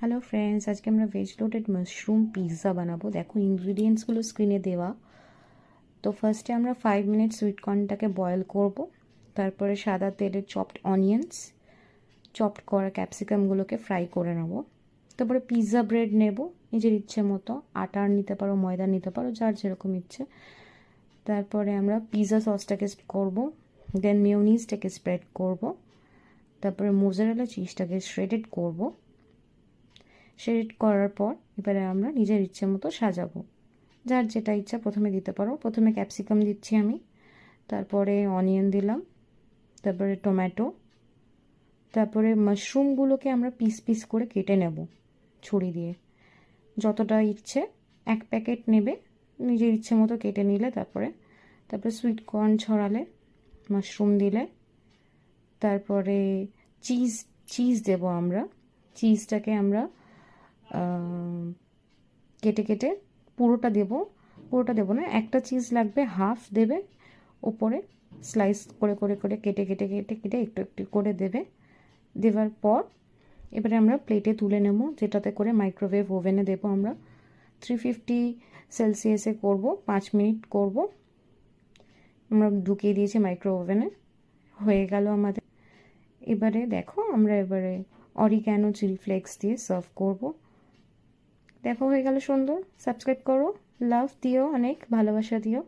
Hello friends, আজকে আমরা veg loaded mushroom pizza বানাবো। দেখো ইনগ্রিডিয়েন্টসগুলো স্ক্রিনে দেওয়া। তো ফার্স্টে আমরা 5 মিনিট সুইট কর্নটাকে বয়েল করব। তারপরে সাদা তেলে চপড অনিয়ন্স, চপড করা ক্যাপসিকামগুলোকে ফ্রাই করে নেব। তারপরে পিৎজা ব্রেড নেব, নিজের ইচ্ছে মতো আটার নিতে পারো, ময়দা নিতে পারো, যার যেরকম ইচ্ছে। তারপরে আমরা পিৎজা সসটাকে করব, দেন মেয়োনিজটাকে স্প্রেড করব। তারপরে মোজারেলা চিজটাকে শ্রেডেড করব। শ্রেড করার পর এবারে আমরা নিজের ইচ্ছে মতো সাজাবো, যার যেটা ইচ্ছা প্রথমে দিতে পারো। প্রথমে ক্যাপসিকাম দিচ্ছি আমি, তারপরে অনিয়ন দিলাম, তারপরে টমেটো, তারপরে মাশরুমগুলোকে আমরা পিস পিস করে কেটে নেব ছুরি দিয়ে। যতটা ইচ্ছে 1 প্যাকেট নেবে, নিজের ইচ্ছে মতো কেটে নিলে। তারপরে সুইট কর্ন ছড়ালে, মাশরুম দিলে, তারপরে চিজ দেব আমরা। চিজটাকে আমরা কেটে কেটে পুরোটা দেবো না, একটা চিজ লাগবে, হাফ দেবে ওপরে, স্লাইস করে করে করে কেটে কেটে কেটে কেটে একটু একটু করে দেবে। দেওয়ার পর এবারে আমরা প্লেটে তুলে নেব, যেটাতে করে মাইক্রোওয়েভ ওভেনে দেবো আমরা। 350 সেলসিয়াসে করব, 5 মিনিট করব। আমরা ঢুকিয়ে দিয়েছি মাইক্রো ওভেনে, হয়ে গেল আমাদের। এবারে দেখো আমরা এবারে অরিগ্যানো চিলি ফ্লেক্স দিয়ে সার্ভ করব। দেখো হয়ে গেল সুন্দর। সাবস্ক্রাইব করো, লাভ দিও, অনেক ভালোবাসা দিও।